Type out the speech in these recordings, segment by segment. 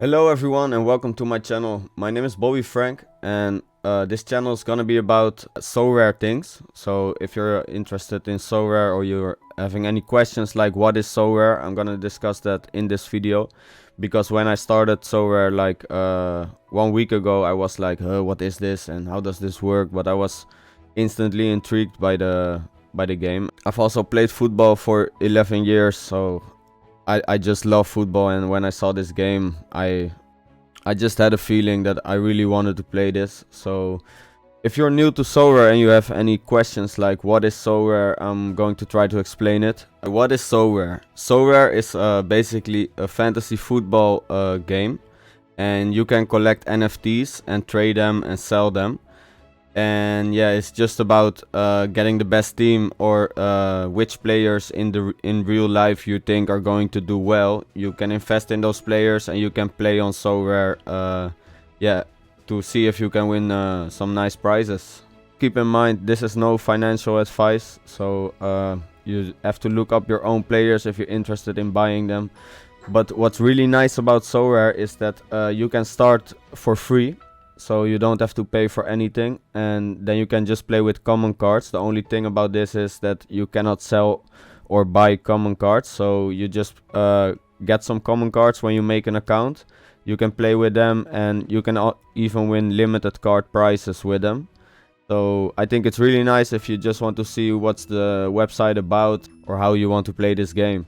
Hello everyone and welcome to my channel. My name is Bobby Frank and this channel is gonna be about Sorare things. So if you're interested in Sorare or you're having any questions like what is Sorare, I'm gonna discuss that in this video. Because when I started Sorare like 1 week ago, I was like, what is this and how does this work? But I was instantly intrigued by the game. I've also played football for 11 years, so I just love football, and when I saw this game, I just had a feeling that I really wanted to play this. So if you're new to Sorare and you have any questions like what is Sorare, I'm going to try to explain it. What is Sorare? Sorare is basically a fantasy football game, and you can collect NFTs and trade them and sell them. And yeah, it's just about getting the best team, or which players in real life you think are going to do well. You can invest in those players and you can play on Sorare, yeah, to see if you can win some nice prizes. Keep in mind, this is no financial advice, so you have to look up your own players if you're interested in buying them. But what's really nice about Sorare is that you can start for free. So you don't have to pay for anything, and then you can just play with common cards. The only thing about this is that you cannot sell or buy common cards. So you just get some common cards when you make an account. You can play with them, and you can even win limited card prizes with them. So I think it's really nice if you just want to see what's the website about or how you want to play this game.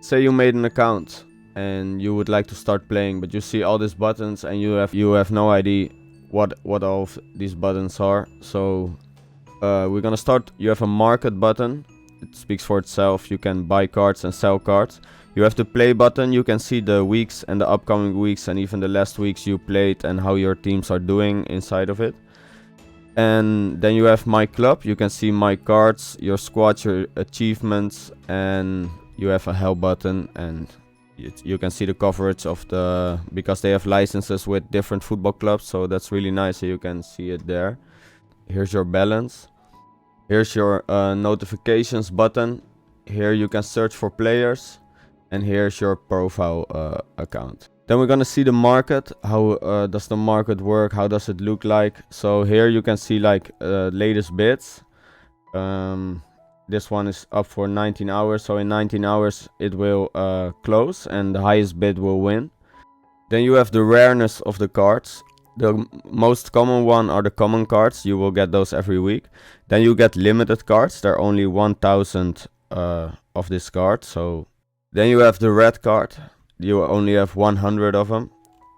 Say you made an account and you would like to start playing, but you see all these buttons and you have no idea what all of these buttons are. So we're gonna start. You have a market button. It speaks for itself. You can buy cards and sell cards. You have the play button. You can see the weeks and the upcoming weeks and even the last weeks you played and how your teams are doing inside of it. And then you have my club. You can see my cards, your squad, your achievements, and you have a help button, and you can see the coverage of the, because they have licenses with different football clubs, so that's really nice. So you can see it there. Here's your balance. Here's your notifications button. Here you can search for players, and here's your profile account. Then we're gonna see the market. How does the market work? How does it look like? So here you can see like latest bids. This one is up for 19 hours, so in 19 hours it will close and the highest bid will win. Then you have the rareness of the cards. The most common one are the common cards. You will get those every week. Then you get limited cards. There are only 1000 of this card. So then you have the red card. You only have 100 of them.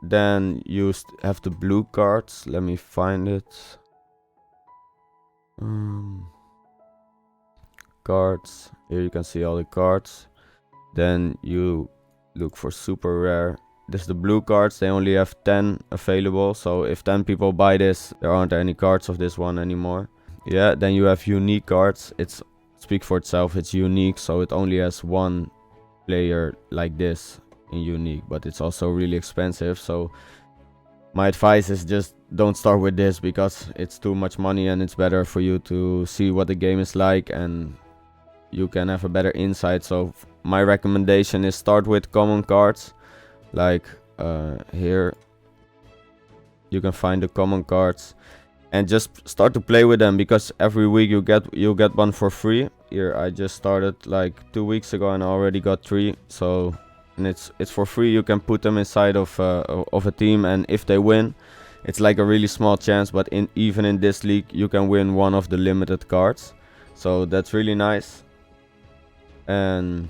Then you have the blue cards. Let me find it. Cards. Here you can see all the cards. Then you look for super rare. This is the blue cards. They only have 10 available. So if 10 people buy this, there aren't any cards of this one anymore. Yeah, then you have unique cards. It's speak for itself. It's unique, so it only has one player like this in unique, but it's also really expensive. So my advice is just don't start with this because it's too much money, and it's better for you to see what the game is like and you can have a better insight. So my recommendation is start with common cards. Like here you can find the common cards and just start to play with them, because every week you get one for free. Here I just started like 2 weeks ago and I already got 3. So, and it's for free. You can put them inside of a team, and if they win, it's like a really small chance, but even in this league you can win one of the limited cards. So that's really nice. And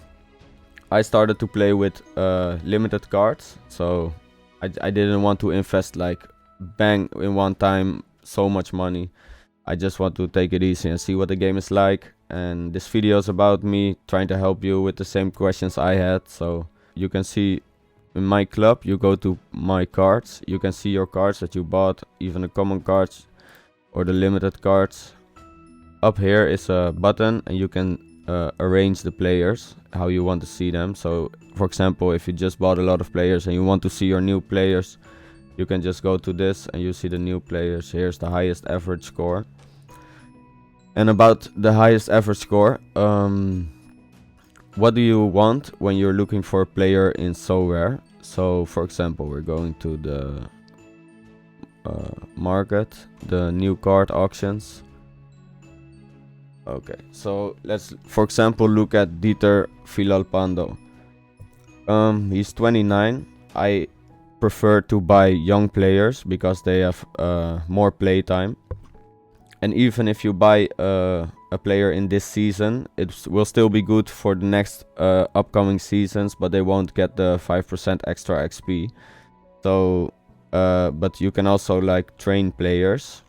I started to play with limited cards, so I didn't want to invest like bang in one time so much money. I just want to take it easy and see what the game is like. And this video is about me trying to help you with the same questions I had. So you can see in my club, you go to my cards, you can see your cards that you bought, even the common cards or the limited cards. Up here is a button and you can arrange the players how you want to see them. So for example, if you just bought a lot of players and you want to see your new players, you can just go to this and you see the new players. Here's the highest average score. And about the highest average score, what do you want when you're looking for a player in Sorare? So for example, we're going to the market, the new card auctions. Okay, so let's for example look at Dieter Villalpando. He's 29. I prefer to buy young players because they have more play time. And even if you buy a player in this season, it will still be good for the next upcoming seasons, but they won't get the 5% extra XP. So, but you can also like train players.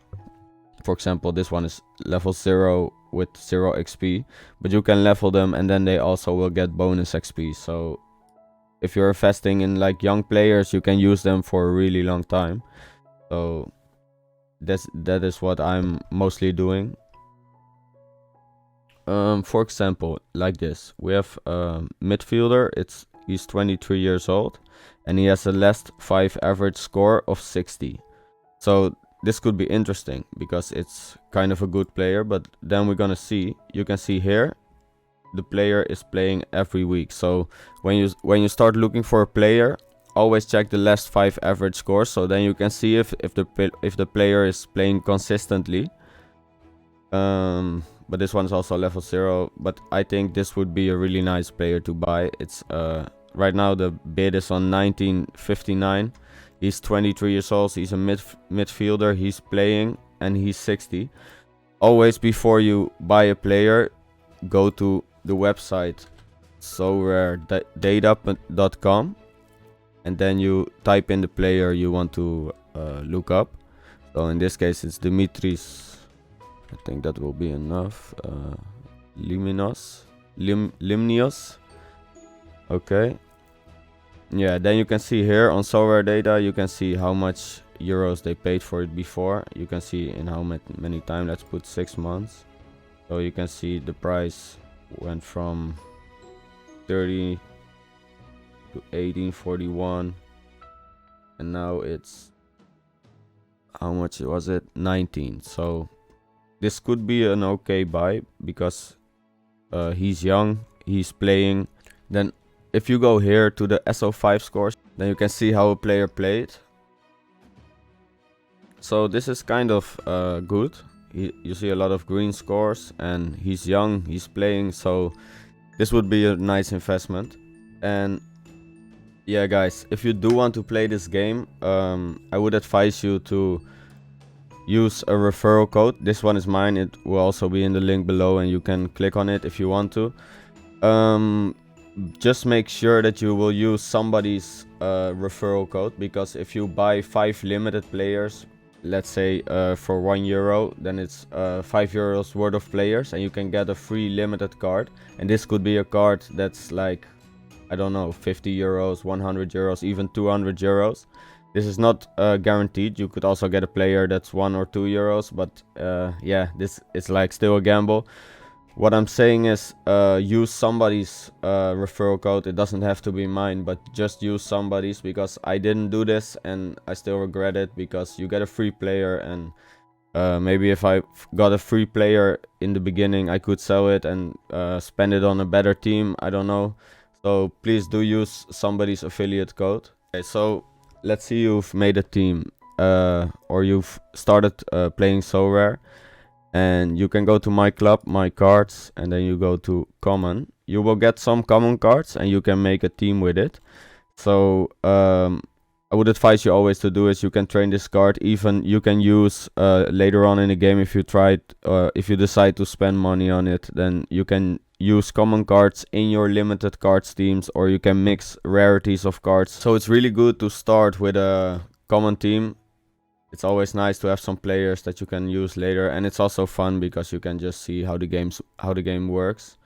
For example, this one is level 0 with 0 XP, but you can level them and then they also will get bonus XP. So if you're investing in like young players, you can use them for a really long time. So that is what I'm mostly doing. For example, like this, we have a midfielder. He's 23 years old, and he has a last 5 average score of 60. So this could be interesting because it's kind of a good player. But then we're gonna see. You can see here, the player is playing every week. So when you start looking for a player, always check the last 5 average scores. So then you can see if the player is playing consistently. But this one is also level 0. But I think this would be a really nice player to buy. It's right now the bid is on 1959. He's 23 years old. He's a midfielder. He's playing and he's 60. Always before you buy a player, go to the website soraredata.com and then you type in the player you want to look up. So in this case it's Dimitris. I think that will be enough. Limnios. Okay. Yeah, then you can see here on Sorare data, you can see how much euros they paid for it before. You can see in how many times. Let's put 6 months. So you can see the price went from 30 to 1841, and now it's, how much was it? 19. So this could be an okay buy because he's young, he's playing. Then if you go here to the SO5 scores, then you can see how a player played. So this is kind of good. You see a lot of green scores and he's young, he's playing, so this would be a nice investment. And yeah guys, if you do want to play this game, I would advise you to use a referral code. This one is mine. It will also be in the link below and you can click on it if you want to. Just make sure that you will use somebody's referral code, because if you buy 5 limited players, let's say for €1, then it's 5 euros worth of players and you can get a free limited card. And this could be a card that's like, I don't know, 50 euros, 100 euros, even 200 euros. This is not guaranteed. You could also get a player that's 1 or 2 euros, but yeah, this is like still a gamble. What I'm saying is use somebody's referral code. It doesn't have to be mine, but just use somebody's, because I didn't do this and I still regret it, because you get a free player, and maybe if I got a free player in the beginning, I could sell it and spend it on a better team. I don't know. So please do use somebody's affiliate code. Okay, so let's see you've made a team or you've started playing Sorare. And you can go to my club, my cards, and then you go to common. You will get some common cards and you can make a team with it. So I would advise you always to do is you can train this card. Even you can use later on in the game, if you if you decide to spend money on it, then you can use common cards in your limited cards teams, or you can mix rarities of cards. So it's really good to start with a common team. It's always nice to have some players that you can use later, and it's also fun because you can just see how the game works.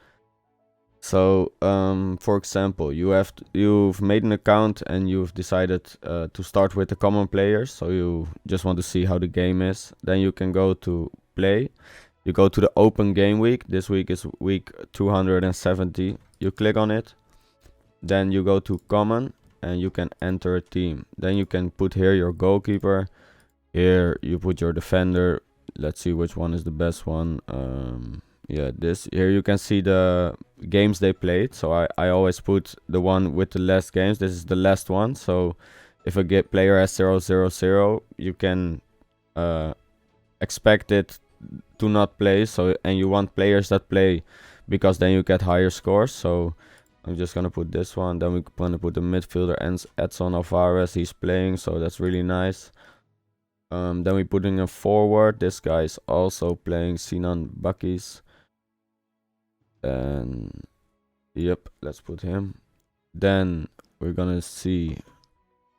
So for example, you've made an account and you've decided to start with the common players, so you just want to see how the game is. Then you can go to play. You go to the open game week. This week is week 270. You click on it, then you go to common and you can enter a team. Then you can put here your goalkeeper. Here you put your defender. Let's see which one is the best one. yeah, this here you can see the games they played. So I always put the one with the less games. This is the last one. So if a player has 0-0-0, you can expect it to not play. So, and you want players that play, because then you get higher scores. So I'm just gonna put this one. Then we're gonna put the midfielder Edson Alvarez. He's playing, so that's really nice. Then we put in a forward. This guy is also playing, Sinan Bakis. And yep, let's put him. Then we're gonna see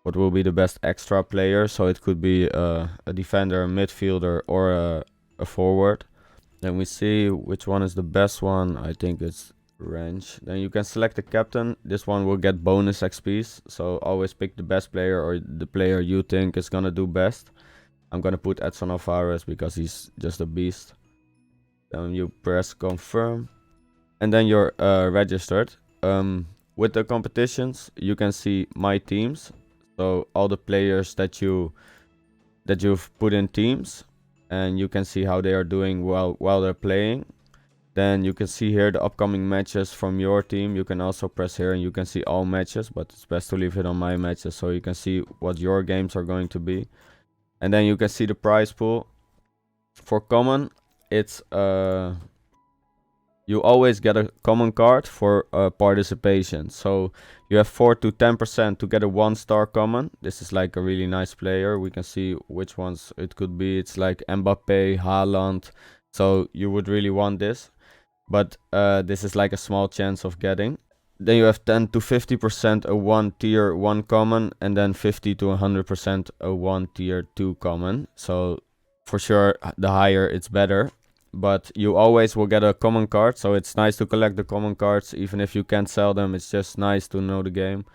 what will be the best extra player. So it could be a defender, a midfielder, or a forward. Then we see which one is the best one. I think it's Range. Then you can select the captain. This one will get bonus XPs. So always pick the best player, or the player you think is gonna do best. I'm gonna put Edson Alvarez because he's just a beast. Then you press confirm, and then you're registered. With the competitions, you can see my teams. So all the players that you've put in teams, and you can see how they are doing while they're playing. Then you can see here the upcoming matches from your team. You can also press here and you can see all matches, but it's best to leave it on my matches so you can see what your games are going to be. And then you can see the prize pool. For common, it's you always get a common card for participation. So you have 4 to 10% to get a 1-star common. This is like a really nice player. We can see which ones it could be. It's like Mbappe, Haaland. So you would really want this. But this is like a small chance of getting. Then you have 10 to 50% a 1 tier 1 common, and then 50 to 100% a 1 tier 2 common. So for sure, the higher it's better. But you always will get a common card, so it's nice to collect the common cards. Even if you can't sell them, it's just nice to know the game.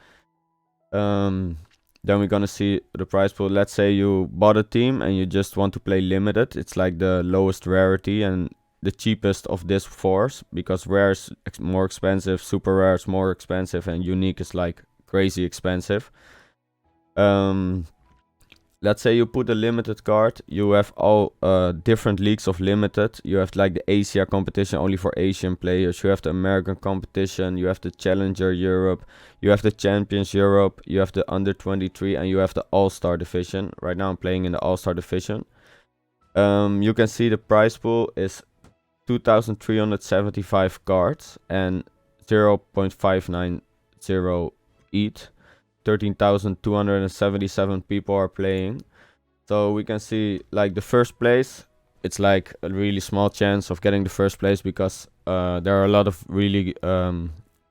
Then we're gonna see the prize pool. Let's say you bought a team and you just want to play limited. It's like the lowest rarity and the cheapest of this force, because rare is more expensive, super rare is more expensive, and unique is like crazy expensive. Let's say you put a limited card. You have all different leagues of limited. You have like the Asia competition only for Asian players. You have the American competition. You have the Challenger Europe. You have the Champions Europe. You have the Under 23, and you have the All-Star division. Right now I'm playing in the All-Star division. You can see the prize pool is 2,375 cards and 0.590 ETH. 13,277 people are playing. So we can see like the first place, it's like a really small chance of getting the first place, because there are a lot of really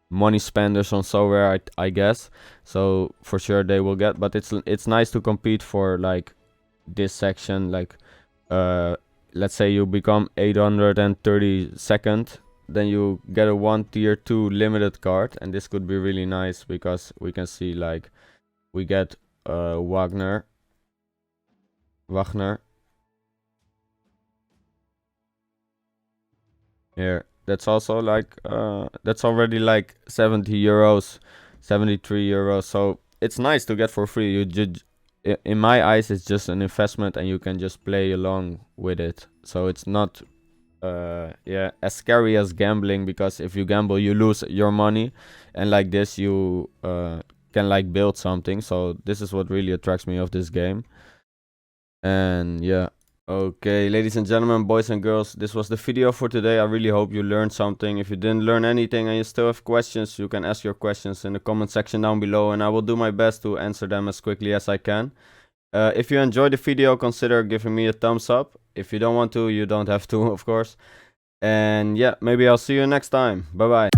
money spenders on Sorare, I guess. So for sure they will get, but it's nice to compete for like this section. Like let's say you become 832nd, then you get a 1 tier 2 limited card, and this could be really nice because we can see like we get Wagner. Here, that's also like that's already like 70 euros, 73 euros. So it's nice to get for free. You just, in my eyes, it's just an investment, and you can just play along with it. So it's not as scary as gambling, because if you gamble you lose your money, and like this you can like build something. So this is what really attracts me of this game. And yeah, okay, ladies and gentlemen, boys and girls, this was the video for today. I really hope you learned something. If you didn't learn anything and you still have questions, you can ask your questions in the comment section down below, and I will do my best to answer them as quickly as I can. If you enjoyed the video, consider giving me a thumbs up. If you don't want to, you don't have to, of course. And yeah, maybe I'll see you next time. Bye bye.